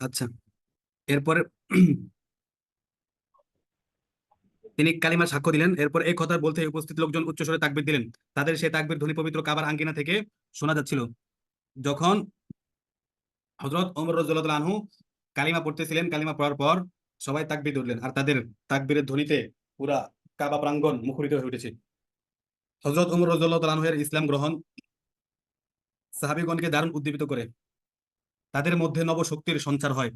আচ্ছা, এরপরে তিনি কালিমার সাক্ষ্য দিলেন। এরপর এই কথা বলতে উপস্থিত লোকজন উচ্চস্বরে তাকবীর দিলেন। তাদের সেই তাকবীর ধ্বনি পবিত্র কাবার আঙ্গিনা থেকে শোনা যাচ্ছিল। যখন হযরত ওমর রাদিয়াল্লাহু তাআলা আনহু কালিমা পড়তেছিলেন, কালিমা পড়ার পর সবাই তাকবীর ধরলেন, আর তাদের তাকবীরের ধ্বনিতে পুরা কাবা প্রাঙ্গণ মুখরিত হয়ে উঠেছে। হযরত ওমর রাদিয়াল্লাহু তাআলা আনহু এর ইসলাম গ্রহণ সাহাবীগণকে দারুণ উদ্দীপিত করে। তাদের মধ্যে নবশক্তির সঞ্চার হয়।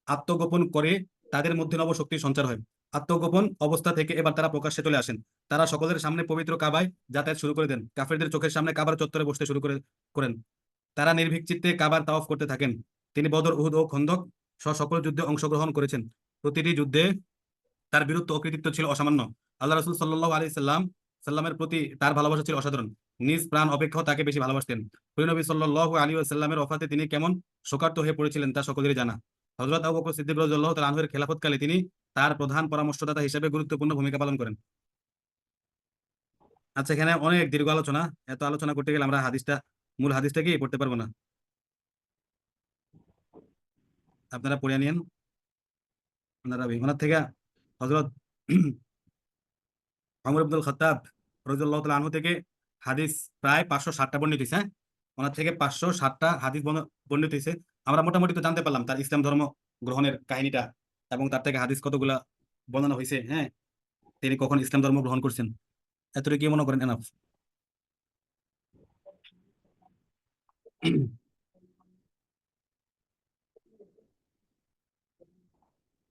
আত্মগোপন করে তাদের মধ্যে নবশক্তির সঞ্চার হয়। আত্মগোপন অবস্থা থেকে এবার তারা প্রকাশ্যে চলে আসেন। তারা সকলের সামনে পবিত্র কাবায় যাতায়াত শুরু করে দেন। কাফেরদের চোখের সামনে কাবার চত্বরে বসতে শুরু করেন। তারা নির্ভীক চিত্তে কাবার তাওয়াফ করতে থাকেন। তিনি বদর, উহুদ ও খন্দক সহ সকল যুদ্ধে অংশগ্রহণ করেছেন। প্রতিটি যুদ্ধে তার বীরত্ব ও কৃতিত্ব ছিল অসামান্য। আল্লাহ রাসূল সাল্লাল্লাহু আলাইহি সাল্লামের প্রতি তার ভালোবাসা ছিল অসাধারণ। নিজ প্রাণ অপেক্ষাও তাকে বেশি ভালোবাসতেন। প্রিয় নবী সাল্লাল্লাহু আলাইহি ওয়াসাল্লামের ওফাতে তিনি কেমন শোকার্ত হয়ে পড়েছিলেন তা সকলেরই জানা। হযরত আবু বকর সিদ্দিক রাদিয়াল্লাহু তাআলা আনহু এর খেলাফতকালে তিনি তার প্রধান পরামর্শদাতা হিসেবে গুরুত্বপূর্ণ ভূমিকা পালন করেন। আচ্ছা, এখানে অনেক দীর্ঘ আলোচনা। এত আলোচনা করতে গেলে আমরা মূল হাদিসটা কি পড়তে পারবো না। আপনারা পড়ে নিন। ওনার থেকে হযরত ওমর ইবনুল খাত্তাব রাদিয়াল্লাহু তাআলা আনহু থেকে হাদিস প্রায় 560টা বর্ণিত হয়েছে। হ্যাঁ? ওনার থেকে 560টা হাদিস বর্ণিত হয়েছে। আমরা মোটামুটি তো জানতে পারলাম তার ইসলাম ধর্ম গ্রহণের কাহিনীটা, এবং তার থেকে হাদিস কতগুলা বর্ণনা হয়েছে। হ্যাঁ, তিনি কখন ইসলাম ধর্ম গ্রহণ করছেন, এতটুকু কি মনে করেন এনাফ?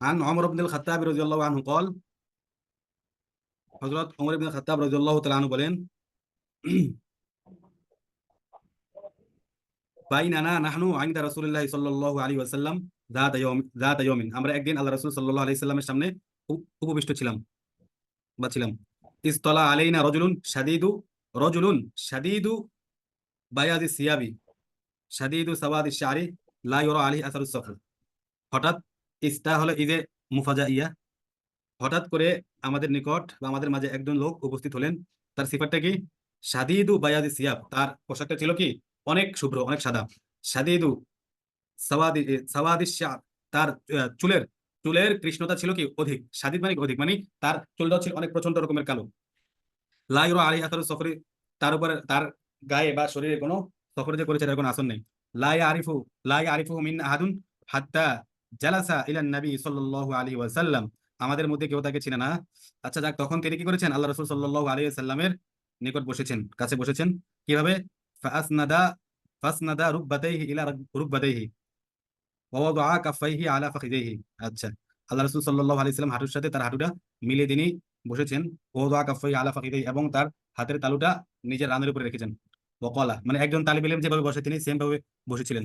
عن عمر بن الخطاب رضي الله عنه قال হযরত ওমর ইবনে খাত্তাব রাদিয়াল্লাহু তাআলা আনহু বলেন, বাইনানা নাহনু ইনদা রাসূলিল্লাহি সাল্লাল্লাহু আলাইহি ওয়াসাল্লাম যাতা ইয়াউমিন, আমরা একদিন আল্লাহ রাসূল সাল্লাল্লাহু আলাইহি সাল্লামের সামনে উপবিষ্ট ছিলাম বা ছিলাম। ইসতালা আলাইনা রাজুলুন শাদীদু বায়াদি সিয়াবি শাদীদু সাওয়াদি শারি লা ইউরা আলাইহি আসারুস সফর। হঠাৎ, ইস্তা হলো ঈদে মুফাজাইয়া, হঠাৎ করে আমাদের নিকট বা আমাদের মাঝে একজন লোক উপস্থিত হলেন। তার সিফাতটা কি? শাদীদু বায়াদি সিয়াব, তার পোশাকটা ছিল কি অনেক শুভ্র, অনেক সাদা। শাদীদু সাওয়াদি সাওয়াদি শার, তার চুলের চুলের কৃষ্ণতা ছিল কি অধিক। শাদীদ মানে অধিক, মানে তার চুলটা ছিল অনেক প্রচন্ড রকমের কালো। লা ইউরা আলাইহি আসারু সফরি, তার উপরে তার গায়ে বা শরীরে কোনো সফরে যে করেছে এর কোনো আসর নেই। লা ইয়ারিফু লা ইয়ারিফু মিন আহাদুন হাত্তা জালাসা ইলা নবী সাল্লাল্লাহু আলাইহি ওয়াসাল্লাম, আমাদের মধ্যে কেউ তাকে চিনে না। আচ্ছা যাক, তখন তিনি কি করেছেন? আল্লাহ রাসূল সাল্লাল্লাহু আলাইহি ওয়াসাল্লামের নিকট বসেছেন, কাছে বসেছেন। কিভাবে? ফাসনাদা ফাসনাদা রুকবাতাইহি ইলা রুকবাতাইহি ওয়া ওয়াদাআ কাফাইহি আলা ফাখিদাইহি। আচ্ছা, আল্লাহ রাসূল সাল্লাল্লাহু আলাইহি ওয়াসাল্লাম হাঁটুর সাথে তার হাঁটুটা মিলিয়ে তিনি বসেছেন। ওয়া ওয়াদাআ কাফাইহি আলা ফাখিদাইহি, এবং তার হাতের তালুটা নিজের রানের উপরে রেখেছেন। ওয়াকালা, মানে একজন তালিব ইলম যেভাবে বসে তিনি সেম ভাবে বসেছিলেন।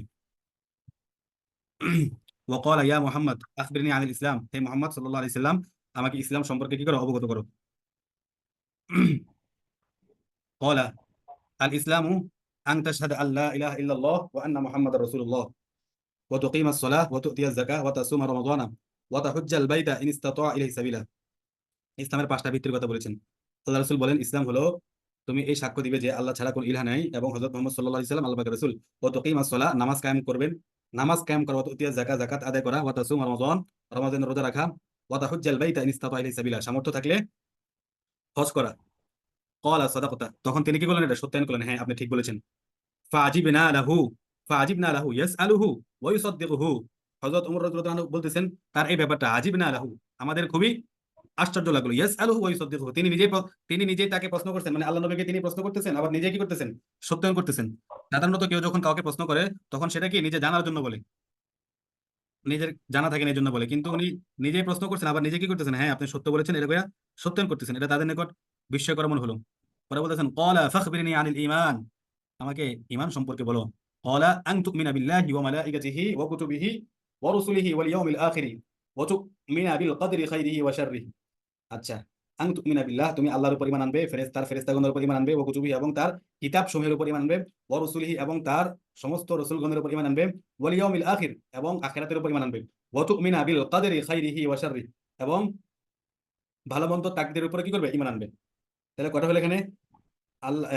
ওয়াকালা ইয়া মুহাম্মদ আখবিরনি আনিল ইসলাম, হে মুহাম্মদ সাল্লাল্লাহু আলাইহি সাল্লাম, আমাকে ইসলাম সম্পর্কে কি করো, অবগত করো। ক্বালা আল ইসলামু আন তাশহাদা আল্লা ইলাহা ইল্লাল্লাহ ওয়া আন্না মুহাম্মাদার রাসূলুল্লাহ ওয়া তুকিমাস সালাহ ওয়া তু'তিয়াজ যাকাহ ওয়া তাসুমা রমাদানা ওয়া তাহুজ্জাল বাইতা ইন ইসতাতা ইলাইহি সাবিলা। ইসলামের 5টা ভিত্তির কথা বলেছেন। আল্লাহ রাসূল বলেন, ইসলাম হলো তুমি এই সাক্ষ্য দিবে যে আল্লাহ ছাড়া কোনো ইলাহ নাই, এবং হযরত মুহাম্মদ সাল্লাল্লাহু আলাইহি সাল্লাম আল্লাহর পাকের রাসূল। ওয়া তুকিমাস সালাহ, নামাজ কায়েম করবেন, নামাজ কায়েম করা। ওয়া তু'তিয়াজ যাকাত, যাকাত আদায় করা। ওয়া তাসুমা রমাদান, রমাদানের রোজা রাখা। ওয়া তাহুজ্জাল বাইতা ইন ইসতাতা ইলাইহি সাবিলা, সামর্থ্য থাকলে হজ করা। ক্বালা সাদাকতা, তখন তিনি কি বললেন? এটা সত্যায়ন করলেন, হ্যাঁ আপনি ঠিক বলেছেন। ফাআজিবনা লাহু ফাআজিবনা লাহু ইয়াসআলুহু ওয়া ইউসাদ্দিকুহু, হযরত ওমর রাদিয়াল্লাহু আনহু বলতেছেন তার এই ব্যাপারটা আজিবনা লাহু, আমাদের খুবই আশ্চর্য লাগলো। ইয়াসআলুহু ওয়া ইউসাদ্দিকুহু, তিনি নিজেই তাকে প্রশ্ন করছেন, মানে আল্লাহ নবীকে তিনি প্রশ্ন করতেছেন, আবার নিজে কি করতেছেন? সত্যায়ন করতেছেন। সাধারণত কেউ যখন কাউকে প্রশ্ন করে তখন সেটা কি নিজে জানার জন্য বলে, নিজের জানা থাকে না এই জন্য বলে, কিন্তু উনি নিজেই প্রশ্ন করছেন আবার নিজে কি করতেছেন, হ্যাঁ আপনি সত্য বলেছেন, এটা কইরা সত্যায়ন করতেছেন। এটা তাদের নিকট বিস্ময়কর মনে হলো। পরে বলতেছেন, ক্বালা ফাখবিরনি আনিল ঈমান, আমাকে ঈমান সম্পর্কে বলো। ক্বালা আন তুমিনা বিল্লাহি ওয়া মালাইকাতিহি ওয়া কুতুবিহি ওয়া রুসুলিহি ওয়াল ইয়াউমিল আখিরি ওয়া তুমিনা বিল কদরি খাইরিহি ওয়া শাররিহি। আচ্ছা, আন তুমিনা বিল্লাহ, তুমি আল্লাহর উপর ঈমান আনবে, ফেরেশতাগণের উপর ঈমান আনবে, ওয়া কুতুবিহি, এবং তার কিতাব সমূহের উপর ঈমান আনবে, ওয়া রুসুলিহি, এবং তার সমস্ত রাসূলগণের উপর ঈমান আনবে, ওয়াল ইয়াউমিল আখির, এবং আখিরাতের উপর ঈমান আনবে, ওয়া তুমিনা বিল কদরি খাইরিহি ওয়া শাররিহি, এবং ভালো মন্দ তাকদীরের উপরে কি করবে? ঈমান আনবে। তাহলে কটা হলো এখানে? আল্লাহ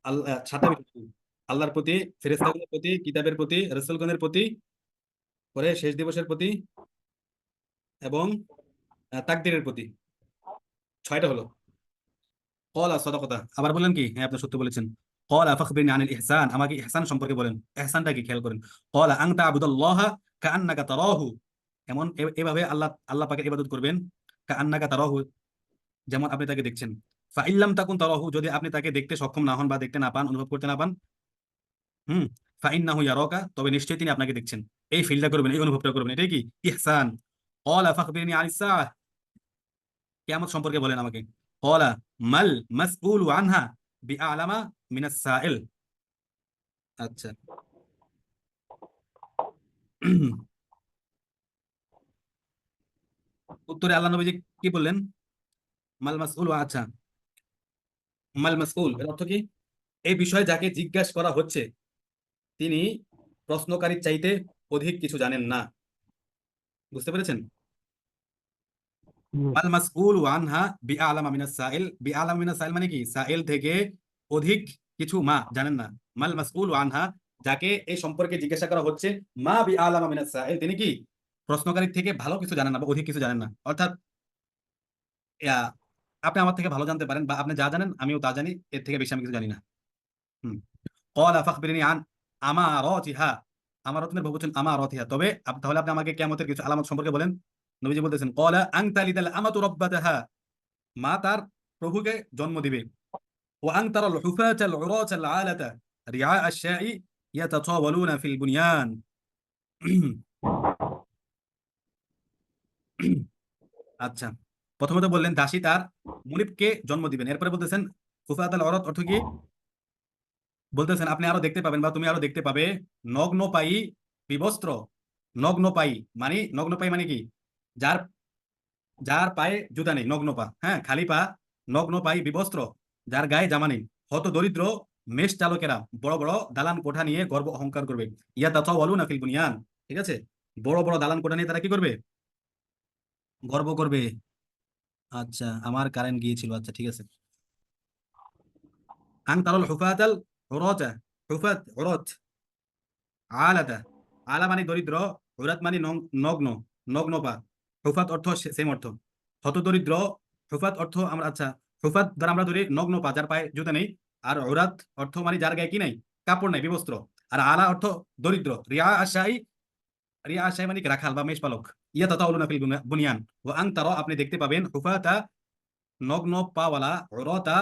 আল্লাহ 7টা বিষয়। আল্লাহর প্রতি, ফেরেশতাগণের প্রতি, কিতাবের প্রতি, রাসূলগণের প্রতি, পরে শেষ দিবসের প্রতি এবং তাকদীরের প্রতি। 6টা হলো। কলা সদাকতা, আবার বললেন কি হ্যাঁ আপনি সত্য বলেছেন। কলা ফাখবিরনি আনিল ইহসান, আমাকে ইহসান সম্পর্কে বলেন। ইহসানটা কি খেয়াল করেন। কলা আন তা'বুদাল্লাহা কাআন্নাকা তারাহু, এমন এভাবে আল্লাহ আল্লাহ পাকের ইবাদত করবেন। কাআন্নাকা তারাহু, যেমন আপনি তাকে দেখছেন। ফা ইল্লাম তাকুন তারাহু, যদি আপনি তাকে দেখতে সক্ষম না হন বা দেখতে না পান, অনুভব করতে না পান, হুম, ফা ইন্নাহু ইয়ারাকা, তবে নিশ্চয়ই তিনি আপনাকে দেখছেন। এই ফিলটা করবেন, এই অনুভবটা করবেন, এটাই কি ইহসান। ক্বালা ফাখবিরনি আনিস সাআহ, কিয়ামত সম্পর্কে বলেন আমাকে। ক্বালা মাল মাসউলু আনহা বিআলামা মিনাস সাইল। আচ্ছা। উত্তরে আল্লাহ নবীজি কি বললেন? মাল মাসউল, আচ্ছা, মাল মাসউল এর অর্থ কি? এই বিষয়ে যাকে জিজ্ঞাসা করা হচ্ছে তিনি প্রশ্নকারীর চাইতে অধিক কিছু জানেন না। বুঝতে পেরেছেন? জি। মাল মাসউল আনহা বিআলামা মিনাস সাইল, বিআলামা মিনাস সাইল মানে কি? সাইল থেকে অধিক কিছু মা জানেন না। মাল মাসউল আনহা, যাকে এই সম্পর্কে জিজ্ঞাসা করা হচ্ছে, মা বিআলামা মিনাস সাইল, তিনি কি প্রশ্নকারীর থেকে ভালো কিছু জানেন না বা অধিক কিছু জানেন না। অর্থাৎ ইয়া, আপনি আমার থেকে ভালো জানতে পারেন বা আপনি যা জানেন আমিও তা জানি, এর থেকে বেশি আমি কিছু জানি না। হুম। ক্বালা ফাখবিরনি আন আমারাতিহা, আমারাতের বহুবচন আমারাতিহা, তবে তাহলে আপনি আমাকে কিয়ামতের কিছু আলামত সম্পর্কে বলেন। নবীজি বলতেছেন ক্বালা আন তালিদাল আমাতু রাব্বাতাহা, মা তার প্রভুকে জন্ম দিবে। ওয়া আন তারাল হুফাতাল উরাতাল আলাতা রিআ আশ-শাই ইয়াতাতাওয়ালুনা ফিল বুনিয়ান। আচ্ছা, প্রথমত বললেন দাসী তার মুনিবকে জন্ম দিবেন, এরপরে বলতেছেন হুফাতাল উরাত অর্থ কি? বলতেছেন আপনি আরো দেখতে পাবেন বা তুমি আরো দেখতে পাবে নগ্ন পায়ী বিবস্ত্র। নগ্ন পায়ী মানে, নগ্ন পায়ী মানে কি? যার যার পায়ে জুতা নেই, নগ্ন পা, হ্যাঁ খালি পা, নগ্ন পায়ী বিবস্ত্র, যার গায়ে জামা নেই। হত দরিদ্র মেষ চালকেরা বড় বড় দালান কোঠা নিয়ে গর্ব অহংকার করবে। ইয়া তাতাওয়ালুনা ফিল বুনিয়ান, ঠিক আছে, বড় বড় দালান কোঠা নিয়ে তারা কি করবে? গর্ব করবে। আচ্ছা, আমার কারেন্ট গিয়েছিল, আচ্ছা ঠিক আছে। আন তারাল হুফাতাল উরাতা, হুফাত উরাত আলাদা। আলা মানে দরিদ্র, হুরাত মানে নগ্ন, নগ্ন পা। হুফাত অর্থ সেম অর্থ, হত দরিদ্র। হুফাত অর্থ আমরা, আচ্ছা, হুফাত দ্বারা আমরা ধরি নগ্ন পা, যার পায়ে জুতা নেই। আর হুরাত অর্থ মানে যার গায়ে কি নাই, কাপড় নাই, বিবস্ত্র। আর আলা অর্থ দরিদ্র। রিয়া আশাই, রিয়া আশাই মানে কি? রাখাল বা মেষপালক। ইয়া তাতাউলুনা ফিল বুনিয়ান, ও আন তারা, আপনি দেখতে পাবেন, হুফাতা নগ্ন পাওয়ালা, উরাতা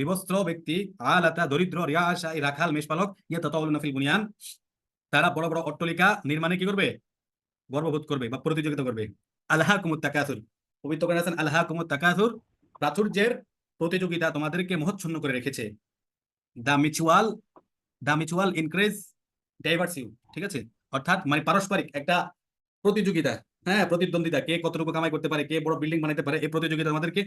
বিবস্ত্র ব্যক্তি, আলাতা দরিদ্র, রিয়া আশাই রাখাল মেষপালক, ইয়া তাতাউলুনা ফিল বুনিয়ান, তারা বড় বড় অট্টালিকা নির্মাণে কি করবে? গর্ববোধ করবে বা প্রতিযোগিতা করবে। আল্লাহকুমুত তাকাসুর, পবিত্র কোরআনে আছেন আল্লাহকুমুত তাকাসুর, প্রাচুর্যের প্রতিযোগিতা তোমাদেরকে মোহচ্ছন্ন করে রেখেছে। দা মিচুয়াল, দা মিচুয়াল ইনক্রেজ ডাইভার্স ইউ, ঠিক আছে, অর্থাৎ মানে পারস্পরিক একটা প্রতিযোগিতা, হ্যাঁ প্রতিদ্বন্দ্বিতা, কে কতটুকু কামাই করতে পারে, কে বড় বিল্ডিং বানাতে পারে, এই প্রতিযোগিতা আমাদেরকে